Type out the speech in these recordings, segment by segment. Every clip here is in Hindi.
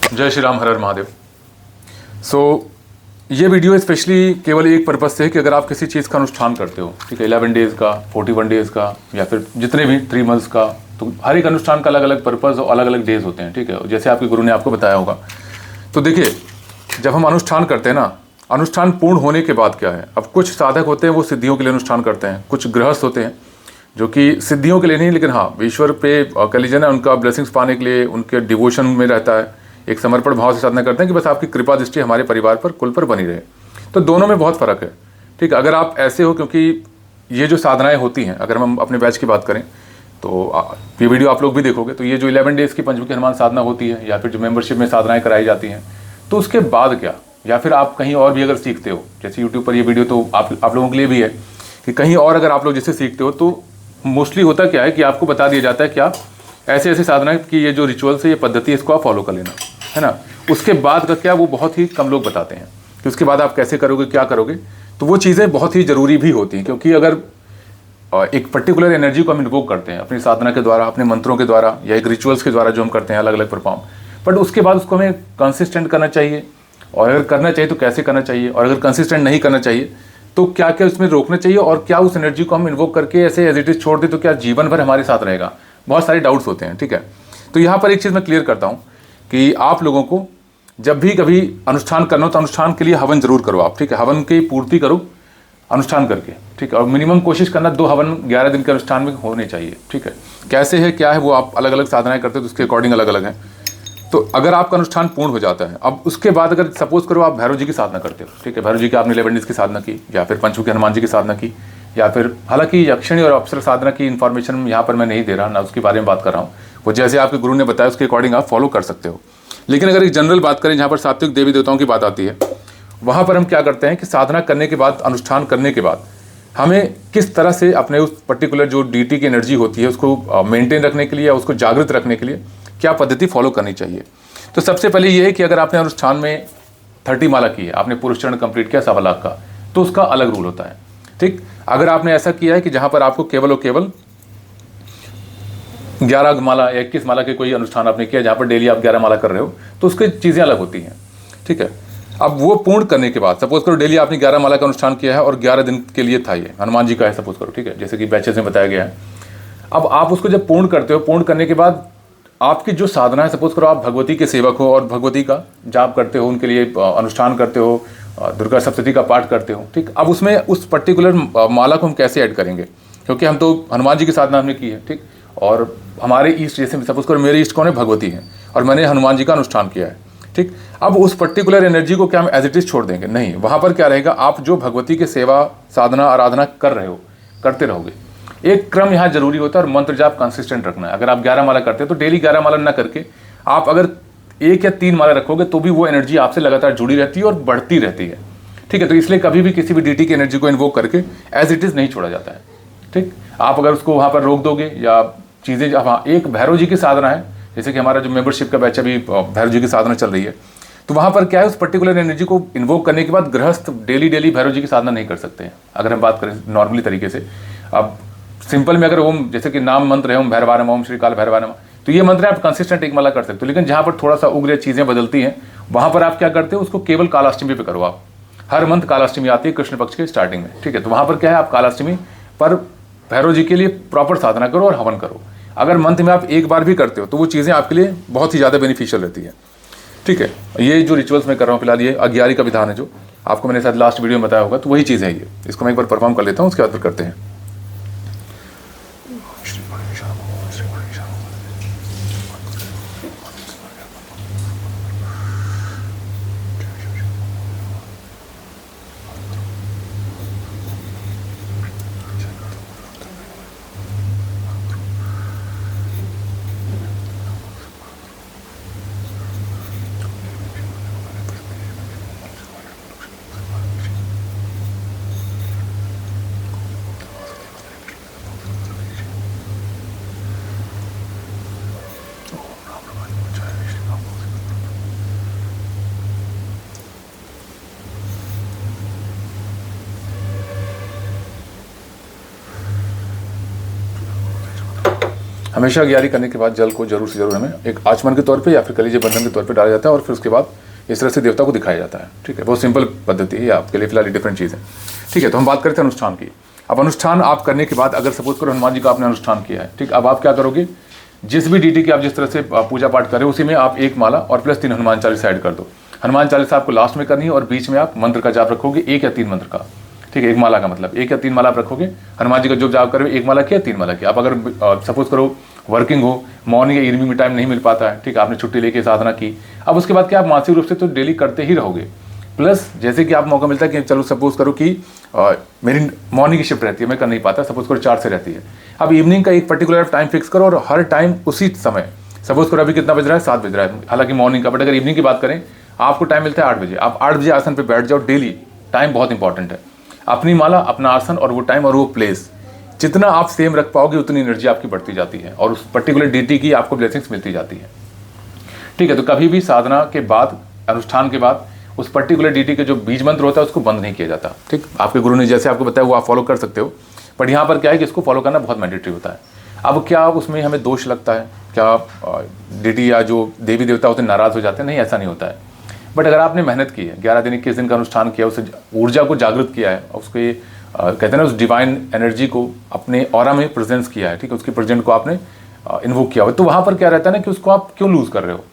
जय श्री राम, हर हर महादेव। ये वीडियो स्पेशली केवल एक पर्पज़ से है कि अगर आप किसी चीज़ का अनुष्ठान करते हो, ठीक है, 11 डेज़ का, 41 डेज़ का, या फिर जितने भी 3 मंथ्स का, तो हर एक अनुष्ठान का अलग अलग पर्पज़ और अलग अलग डेज़ होते हैं, ठीक है, जैसे आपके गुरु ने आपको बताया होगा। तो देखिए, जब हम अनुष्ठान करते हैं ना, अनुष्ठान पूर्ण होने के बाद क्या है, अब कुछ साधक होते हैं वो सिद्धियों के लिए अनुष्ठान करते हैं, कुछ गृहस्थ होते हैं जो कि सिद्धियों के लिए नहीं, लेकिन हाँ, ईश्वर पे कह लीजिए ना, उनका ब्लेसिंग्स पाने के लिए उनके डिवोशन में रहता है, एक समर्पण भाव से साधना करते हैं कि बस आपकी कृपा दृष्टि हमारे परिवार पर, कुल पर बनी रहे। तो दोनों में बहुत फ़र्क है, ठीक है। अगर आप ऐसे हो, क्योंकि ये जो साधनाएं होती हैं, अगर हम अपने बैच की बात करें तो ये वीडियो आप लोग भी देखोगे, तो ये जो 11 डेज़ की पंचमुखी हनुमान साधना होती है, या फिर जो मेंबरशिप में साधनाएं कराई जाती हैं, तो उसके बाद क्या, या फिर आप कहीं और भी अगर सीखते हो, जैसे यूट्यूब पर ये वीडियो तो आप लोगों के लिए भी है कि कहीं और अगर आप लोग जैसे सीखते हो, तो मोस्टली होता क्या है कि आपको बता दिया जाता है कि आप ऐसे ऐसे साधना की ये जो रिचुअल्स है, ये पद्धति है, इसको आप फॉलो कर लेना, है ना। उसके बाद का क्या, वो बहुत ही कम लोग बताते हैं कि उसके बाद आप कैसे करोगे, क्या करोगे। तो वो चीज़ें बहुत ही ज़रूरी भी होती हैं, क्योंकि अगर एक पर्टिकुलर एनर्जी को हम इन्वोक करते हैं अपनी साधना के द्वारा, अपने मंत्रों के द्वारा, या एक रिचुअल्स के द्वारा जो हम करते हैं अलग अलग परफॉर्म, बट उसके बाद उसको हमें कंसिस्टेंट करना चाहिए, और अगर करना चाहिए तो कैसे करना चाहिए, और अगर कंसिस्टेंट नहीं करना चाहिए तो क्या क्या उसमें रोकना चाहिए, और क्या उस एनर्जी को हम इन्वोक करके ऐसे एज इट इज छोड़ दें तो क्या जीवन भर हमारे साथ रहेगा। बहुत सारे डाउट्स होते हैं, ठीक है। तो यहाँ पर एक चीज़ मैं क्लियर करता हूँ कि आप लोगों को जब भी कभी अनुष्ठान करना हो तो अनुष्ठान के लिए हवन जरूर करो आप, ठीक है। हवन की पूर्ति करो अनुष्ठान करके, ठीक है। और मिनिमम कोशिश करना 2 हवन 11 दिन के अनुष्ठान में होने चाहिए, ठीक है। कैसे है, क्या है, वो आप अलग अलग साधनाएं करते हो तो उसके अकॉर्डिंग अलग अलग हैं। तो अगर आपका अनुष्ठान पूर्ण हो जाता है, अब उसके बाद अगर सपोज करो आप भैरव जी की साधना करते हो, ठीक है, भैरव जी की आपने 11 डेज़ की साधना की, या फिर पंचमुखी हनुमान जी की साधना की, या फिर हालांकि यक्षिणी और अप्सरा साधना की इन्फॉर्मेशन यहाँ पर मैं नहीं दे रहा ना, उसके बारे में बात कर रहा हूँ, वो जैसे आपके गुरु ने बताया उसके अकॉर्डिंग आप फॉलो कर सकते हो। लेकिन अगर एक जनरल बात करें जहाँ पर सात्विक देवी देवताओं की बात आती है, वहाँ पर हम क्या करते हैं कि साधना करने के बाद, अनुष्ठान करने के बाद हमें किस तरह से अपने उस पर्टिकुलर जो डीटी की एनर्जी होती है उसको मेंटेन रखने के लिए या उसको जागृत रखने के लिए क्या पद्धति फॉलो करनी चाहिए। तो सबसे पहले ये है कि अगर आपने अनुष्ठान में 30 माला की है, आपने पुरुष चरण कंप्लीट किया 1.25 लाख का, तो उसका अलग रूल होता है, ठीक। अगर आपने ऐसा किया है कि जहाँ पर आपको केवल और केवल 11 माला या 21 माला के कोई अनुष्ठान आपने किया जहाँ पर डेली आप 11 माला कर रहे हो, तो उसकी चीज़ें अलग होती हैं, ठीक है। अब वो पूर्ण करने के बाद, सपोज करो डेली आपने 11 माला का अनुष्ठान किया है और 11 दिन के लिए था, ये हनुमान जी का है सपोज करो, ठीक है, जैसे कि बैचेस में बताया गया है। अब आप उसको जब पूर्ण करते हो, पूर्ण करने के बाद आपकी जो साधना है, सपोज करो आप भगवती के सेवक हो और भगवती का जाप करते हो, उनके लिए अनुष्ठान करते हो, दुर्गा सप्तशती का पाठ करते हो, ठीक। अब उसमें उस पर्टिकुलर माला को हम कैसे ऐड करेंगे, क्योंकि हम तो हनुमान जी की साधना हमने की है, ठीक। और हमारे ईष्ट, जैसे सपोज करो मेरे ईष्ट कौन है, भगवती है, और मैंने हनुमान जी का अनुष्ठान किया है, ठीक। अब उस पर्टिकुलर एनर्जी को क्या हम एज इट इज छोड़ देंगे, नहीं। वहाँ पर क्या रहेगा, आप जो भगवती की सेवा, साधना, आराधना कर रहे हो, करते रहोगे। एक क्रम यहाँ जरूरी होता है और मंत्र जाप कंसिस्टेंट रखना है। अगर आप 11 माला करते हो तो डेली 11 माला ना करके आप अगर 1 या 3 माला रखोगे तो भी वो एनर्जी आपसे लगातार जुड़ी रहती है और बढ़ती रहती है, ठीक है। तो इसलिए कभी भी किसी भी डीटी की एनर्जी को इन्वोक करके एज इट इज नहीं छोड़ा जाता है, ठीक। आप अगर उसको वहाँ पर रोक दोगे या चीज़ें, हाँ, एक भैरव जी की साधना है, जैसे कि हमारा जो मेंबरशिप का बैच अभी भैरव जी की साधना चल रही है, तो वहाँ पर क्या है, उस पर्टिकुलर एनर्जी को इन्वोक करने के बाद गृहस्थ डेली भैरव जी की साधना नहीं कर सकते हैं। अगर हम बात करें नॉर्मली तरीके से, अब सिंपल में अगर ओम, जैसे कि नाम मंत्र है ओम भैरवानम, ओम श्री काल भैरवानम, तो ये मंत्र आप कंसिस्टेंट 1 माला कर सकते हो। लेकिन जहाँ पर थोड़ा सा उग्र चीज़ें बदलती हैं, वहाँ पर आप क्या करते हो, उसको केवल कालाष्टमी पे करो। आप हर मंथ कालाष्टमी आती है कृष्ण पक्ष के स्टार्टिंग में, ठीक है। तो वहाँ पर क्या है, आप कालाष्टमी पर भैरव जी के लिए प्रॉपर साधना करो और हवन करो। अगर मंथ में आप 1 बार भी करते हो तो वो चीज़ें आपके लिए बहुत ही ज़्यादा बेनिफिशियल रहती है, ठीक है। ये जो रिचुअल्स मैं कर रहा हूँ फिलहाल, ये अग्यारी का विधान है जो आपको मैंने शायद लास्ट वीडियो में बताया होगा, तो वही चीज़ है ये। इसको मैं एक बार परफॉर्म कर लेता हूँ, उसके बाद फिर करते हैं। हमेशा ग्यारह करने के बाद जल को जरूर से जरूर हमें एक आचमन के तौर पे या फिर कलीजे बंधन के तौर पे डाला जाता है और फिर उसके बाद इस तरह से देवता को दिखाया जाता है। ठीक है, बहुत सिंपल पद्धति है, आपके लिए फिलहाल डिफरेंट चीज़ है। ठीक है, तो हम बात करते हैं अनुष्ठान की। अब अनुष्ठान आप करने के बाद अगर सपोज करो हनुमान जी का आपने अनुष्ठान किया है, ठीक, अब आप क्या करोगे, जिस भी डीटी की आप जिस तरह से पूजा पाठ करें उसी में आप एक माला और प्लस 3 हनुमान चालीसा ऐड कर दो। हनुमान चालीसा आपको लास्ट में करनी है और बीच में आप मंत्र का जाप रखोगे, 1 या 3 मंत्र का। ठीक है, एक माला का मतलब 1 या 3 माला आप रखोगे। हनुमान जी का जो जाप करोगे, 1 माला किया 3 माला किया। आप अगर सपोज करो वर्किंग हो, मॉर्निंग या इवनिंग में टाइम नहीं मिल पाता है, ठीक है, आपने छुट्टी लेके साधना की, अब उसके बाद क्या आप मानसिक रूप से तो डेली करते ही रहोगे। प्लस जैसे कि आप मौका मिलता है कि चलो सपोज करो कि मेरी मॉर्निंग की शिफ्ट रहती है, मैं कर नहीं पाता, सपोज करो 4 से रहती है, अब इवनिंग का एक पर्टिकुलर टाइम फिक्स करो और हर टाइम उसी समय, सपोज करो अभी कितना बज रहा है, 7 बज रहा है, हालांकि मॉर्निंग का, बट अगर इवनिंग की बात करें आपको टाइम मिलता है 8 बजे, आप 8 बजे आसन पर बैठ जाओ डेली। टाइम बहुत इंपॉर्टेंट है, अपनी माला, अपना आसन और वो टाइम और वो प्लेस जितना आप सेम रख पाओगे उतनी एनर्जी आपकी बढ़ती जाती है और उस पर्टिकुलर डीटी की आपको ब्लेसिंग्स मिलती जाती है। ठीक है, तो कभी भी साधना के बाद, अनुष्ठान के बाद उस पर्टिकुलर डीटी के जो बीज मंत्र होता है उसको बंद नहीं किया जाता। ठीक, आपके गुरु ने जैसे आपको बताया वो आप फॉलो कर सकते हो, बट यहाँ पर क्या है कि इसको फॉलो करना बहुत मैंडेटरी होता है। अब क्या उसमें हमें दोष लगता है, क्या डीटी या जो देवी देवता होते हैं नाराज हो जाते हैं? नहीं, ऐसा नहीं होता है। बट अगर आपने मेहनत की है, 11 दिन 21 दिन का अनुष्ठान किया, उस ऊर्जा को जागृत किया है, उसके कहते हैं ना उस डिवाइन एनर्जी को अपने ऑरा में प्रेजेंस किया है, ठीक है, उसकी प्रेजेंट को आपने इन्वोक किया हो, तो वहाँ पर क्या रहता है ना कि उसको आप क्यों लूज़ कर रहे हो?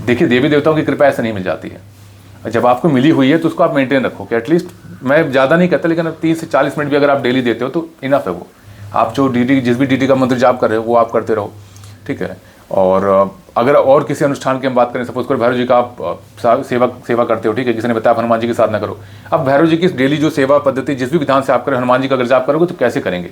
देखिए, देवी देवताओं की कृपा ऐसे नहीं मिल जाती है। जब आपको मिली हुई है तो उसको आप मेंटेन रखो कि एटलीस्ट, मैं ज़्यादा नहीं कहता, लेकिन 30 से 40 मिनट भी अगर आप डेली देते हो तो इनफ है वो। आप जो डीटी, जिस भी डीटी का मंत्र जाप कर रहे हो वो आप करते रहो। ठीक है, और अगर और किसी अनुष्ठान की हम बात करें, सपोज करो भैरव जी का आप सेवा करते हो, ठीक है, किसी ने बताया आप हनुमान जी की साधना करो। अब भैरव जी की डेली जो सेवा पद्धति जिस भी विधान से आप करें, हनुमान जी का अगर जाप करोगे तो कैसे करेंगे?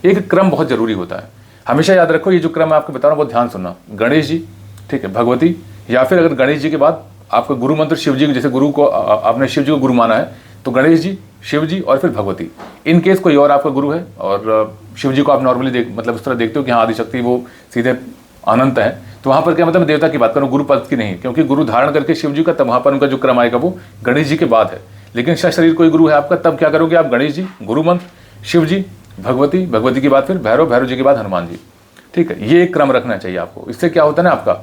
एक क्रम बहुत जरूरी होता है, हमेशा याद रखो। ये जो क्रम मैं आपको बता रहा हूँ बहुत ध्यान सुनना। गणेश जी, ठीक है, भगवती, या फिर अगर गणेश जी के बाद आपका गुरु मंत्र शिव जी, जैसे गुरु को आपने शिव जी को गुरु माना है तो गणेश जी, शिव जी और फिर भगवती। इन केस कोई और आपका गुरु है और शिव जी को आप नॉर्मली मतलब उस तरह देखते हो कि हाँ आदिशक्ति वो सीधे अनंत है, तो वहाँ पर क्या मतलब देवता की बात करूँ, गुरु पद की नहीं, क्योंकि गुरु धारण करके शिव जी का, तब वहाँ पर उनका जो क्रम आएगा वो गणेश जी के बाद है। लेकिन शरीर कोई गुरु है आपका, तब क्या करोगे आप? गणेश जी गुरु मंत्र, शिव जी, भगवती, भगवती के बाद फिर भैरव, भैरव जी के बाद हनुमान जी। ठीक है, ये एक क्रम रखना चाहिए आपको। इससे क्या होता है ना आपका,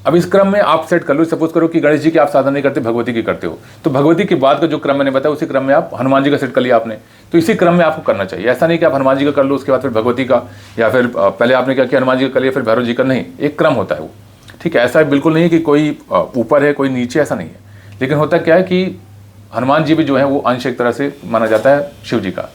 अब इस क्रम में आप सेट कर लो, सपोज करो कि गणेश जी की आप साधना नहीं करते, भगवती की करते हो, तो भगवती के बाद का जो क्रम मैंने बताया उसी क्रम में आप हनुमान जी का सेट कर लिया आपने, तो इसी क्रम में आपको करना चाहिए। ऐसा नहीं कि आप हनुमान जी का कर लो उसके बाद फिर भगवती का, या फिर पहले आपने क्या किया हनुमान जी का कर लिया फिर भैरव जी का, नहीं, एक क्रम होता है वो। ठीक है, ऐसा बिल्कुल नहीं है कि कोई ऊपर है कोई नीचे, ऐसा नहीं है। लेकिन होता क्या है कि हनुमान जी भी जो है वो अंश एक तरह से माना जाता है शिव जी का,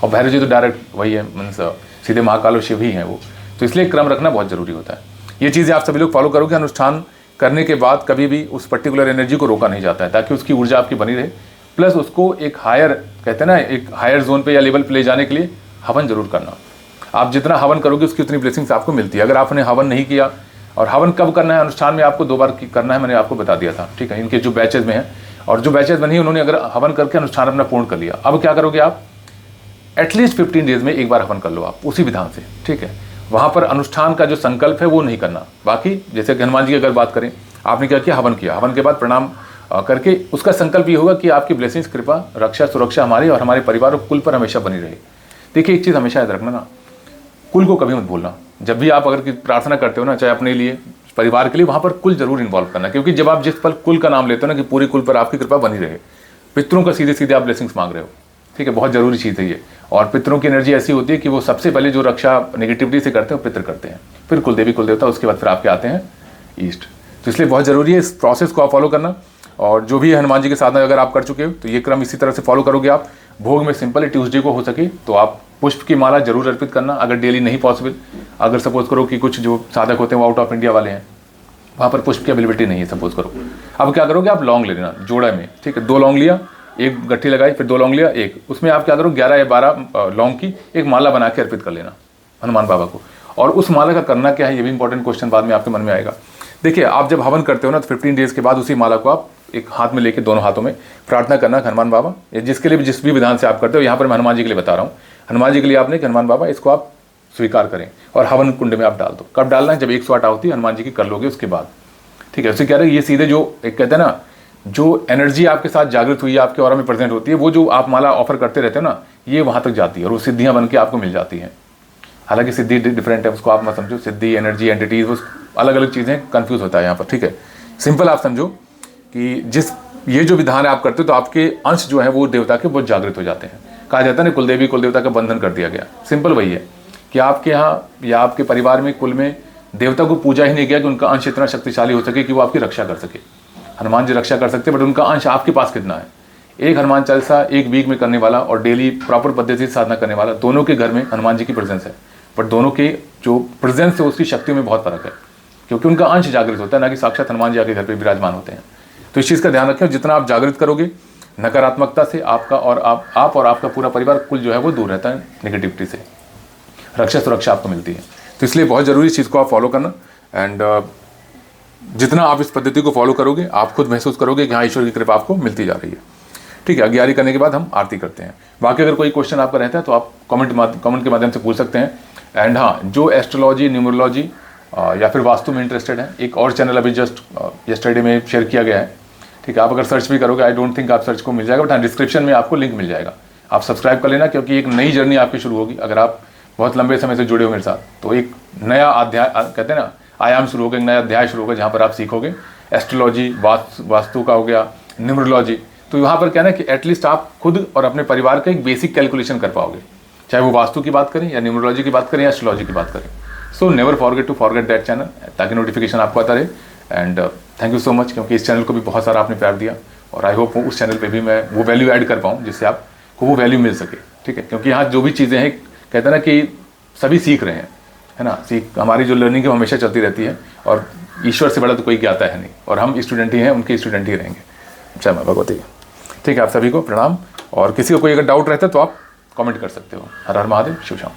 और भैरव जी तो डायरेक्ट वही है, मीन्स सीधे महाकाल और शिव ही हैं वो, तो इसलिए क्रम रखना बहुत जरूरी होता है। ये चीज़ें आप सभी लोग फॉलो करोगे, अनुष्ठान करने के बाद कभी भी उस पर्टिकुलर एनर्जी को रोका नहीं जाता है, ताकि उसकी ऊर्जा आपकी बनी रहे। प्लस उसको एक हायर, कहते हैं ना, एक हायर जोन पे या लेवल पे ले जाने के लिए हवन जरूर करना। आप जितना हवन करोगे उसकी उतनी ब्लेसिंग्स आपको मिलती है। अगर आपने हवन नहीं किया, और हवन कब करना है अनुष्ठान में, आपको 2 बार करना है, मैंने आपको बता दिया था। ठीक है, इनके जो बैचेज में है और जो बैचेज बनी उन्होंने अगर हवन करके अनुष्ठान अपना पूर्ण कर लिया, अब क्या करोगे आप? एटलीस्ट 15 डेज में एक बार हवन कर लो आप उसी विधान से। ठीक है, वहाँ पर अनुष्ठान का जो संकल्प है वो नहीं करना। बाकी जैसे हनुमान जी की अगर बात करें, आपने क्या किया, हवन किया, हवन के बाद प्रणाम करके उसका संकल्प ये होगा कि आपकी ब्लेसिंग्स, कृपा, रक्षा, सुरक्षा हमारी और हमारे परिवार और कुल पर हमेशा बनी रहे। देखिए, एक चीज़ हमेशा याद रखना ना, कुल को कभी मत भूलना। जब भी आप अगर प्रार्थना करते हो ना, चाहे अपने लिए, परिवार के लिए, वहाँ पर कुल जरूर इन्वॉल्व करना, क्योंकि जब आप जिस पल कुल का नाम लेते हो ना कि पूरे कुल पर आपकी कृपा बनी रहे, पितरों का सीधे सीधे आप ब्लेसिंग्स मांग रहे हो। ठीक है, बहुत जरूरी चीज़ है ये। और पितरों की एनर्जी ऐसी होती है कि वो सबसे पहले जो रक्षा नेगेटिविटी से करते हैं पितर करते हैं, फिर कुलदेवी कुलदेवता, उसके बाद फिर आपके आते हैं ईस्ट। तो इसलिए बहुत ज़रूरी है इस प्रोसेस को आप फॉलो करना। और जो भी हनुमान जी की साधना अगर आप कर चुके हो तो ये क्रम इसी तरह से फॉलो करोगे आप। भोग में सिंपल है, ट्यूसडे को हो सके तो आप पुष्प की माला जरूर अर्पित करना, अगर डेली नहीं पॉसिबल। अगर सपोज करो कि कुछ जो साधक होते हैं वो आउट ऑफ इंडिया वाले हैं, वहाँ पर पुष्प की अवेलेबिलिटी नहीं है सपोज करो, अब क्या करोगे आप? लौंग ले लेना जोड़ा में। ठीक है, 2 लौंग लिया, एक गट्ठी लगाई, फिर 2 लौंग लिया, एक उसमें आप क्या करो 11 या 12 लौंग की एक माला बना के अर्पित कर लेना हनुमान बाबा को। और उस माला का करना क्या है, ये भी इंपॉर्टेंट क्वेश्चन बाद में आपके मन में आएगा। देखिए, आप जब हवन करते हो ना तो 15 डेज के बाद उसी माला को आप एक हाथ में लेके, दोनों हाथों में प्रार्थना करना हनुमान बाबा, जिसके लिए जिस भी विधान से आप करते हो, यहाँ पर मैं हनुमान जी के लिए बता रहा हूँ, हनुमान जी के लिए आपने कि हनुमान बाबा इसको आप स्वीकार करें और हवन कुंड में आप डाल दो। कब डालना है? जब 108 होती है हनुमान जी की कर लोगे उसके बाद। ठीक है, उससे क्या है, ये सीधे जो एक कहते हैं ना, जो एनर्जी आपके साथ जागृत हुई है, आपके ऑरा में प्रेजेंट होती है, वो जो आप माला ऑफर करते रहते हो ना, ये वहाँ तक जाती है और वो सिद्धियाँ बन के आपको मिल जाती हैं। हालांकि सिद्धि डिफरेंट है, उसको आप मत समझो। सिद्धि, एनर्जी, एंटिटीज, वो अलग अलग चीज़ें, कंफ्यूज होता है यहाँ पर, ठीक है। सिंपल आप समझो कि ये जो विधान आप करते हो तो आपके अंश जो है वो देवता के बहुत जागृत हो जाते हैं। कहा जाता है ना, कुलदेवी कुल देवता का बंधन कर दिया गया। सिंपल वही है कि आपके यहाँ या आपके परिवार में, कुल में देवता को पूजा ही नहीं गया कि उनका अंश इतना शक्तिशाली हो सके कि वो आपकी रक्षा कर सके। हनुमान जी रक्षा कर सकते, बट उनका अंश आपके पास कितना है? एक हनुमान चालीसा एक वीक में करने वाला और डेली प्रॉपर पद्धति से साधना करने वाला, दोनों के घर में हनुमान जी की प्रेजेंस है, बट दोनों के जो प्रेजेंस है उसकी शक्ति में बहुत फर्क है, क्योंकि उनका अंश जागृत होता है, ना कि साक्षात हनुमान जी आके घर पर विराजमान होते हैं। तो इस चीज़ का ध्यान रखें, जितना आप जागृत करोगे नकारात्मकता से, आपका और आप और आपका पूरा परिवार कुल जो है वो दूर रहता है नेगेटिविटी से, रक्षा सुरक्षा आपको मिलती है। तो इसलिए बहुत ज़रूरी इस चीज़ को आप फॉलो करना। एंड जितना आप इस पद्धति को फॉलो करोगे, आप खुद महसूस करोगे कि हाँ, ईश्वर की कृपा आपको मिलती जा रही है, ठीक है। अग्यारी करने के बाद हम आरती करते हैं। बाकी अगर कोई क्वेश्चन आपका रहता है तो आप कमेंट के माध्यम से पूछ सकते हैं। एंड हाँ, जो एस्ट्रोलॉजी, न्यूमरोलॉजी या फिर वास्तु में इंटरेस्टेड है, एक और चैनल अभी जस्ट यस्टरडे में शेयर किया गया है, ठीक है। आप अगर सर्च भी करोगे, आई डोंट थिंक आप सर्च को मिल जाएगा, बट हाँ, डिस्क्रिप्शन में आपको लिंक मिल जाएगा। आप सब्सक्राइब कर लेना, क्योंकि एक नई जर्नी आपकी शुरू होगी। अगर आप बहुत लंबे समय से जुड़े हो मेरे साथ, तो एक नया अध्याय, कहते हैं ना, आयाम शुरू होगा, एक नया अध्याय शुरू होगा, जहाँ पर आप सीखोगे एस्ट्रोलॉजी, वास्तु का हो गया, न्यूमरोलॉजी। तो वहाँ पर क्या है ना कि एटलीस्ट आप खुद और अपने परिवार का एक बेसिक कैलकुलेशन कर पाओगे, चाहे वो वास्तु की बात करें या न्यूमरोलॉजी की बात करें या एस्ट्रोलॉजी की बात करें। So never forget that channel, ताकि नोटिफिकेशन आपको आता रहे। And thank you so much, क्योंकि इस चैनल को भी बहुत सारा आपने प्यार दिया, और आई होप उस चैनल पे भी मैं वो वैल्यू ऐड कर पाऊँ जिससे आपको वो वैल्यू मिल सके, ठीक है। क्योंकि यहाँ जो भी चीज़ें हैं, कहते हैं ना कि सभी सीख रहे हैं, है ना। हमारी जो लर्निंग है हमेशा चलती रहती है, और ईश्वर से बड़ा तो कोई ज्ञाता है नहीं, और हम स्टूडेंट ही हैं, उनके स्टूडेंट ही रहेंगे। जय मां भगवती। ठीक है, आप सभी को प्रणाम, और किसी को कोई अगर डाउट रहता है तो आप कमेंट कर सकते हो। हर हर महादेव, शिव शाम।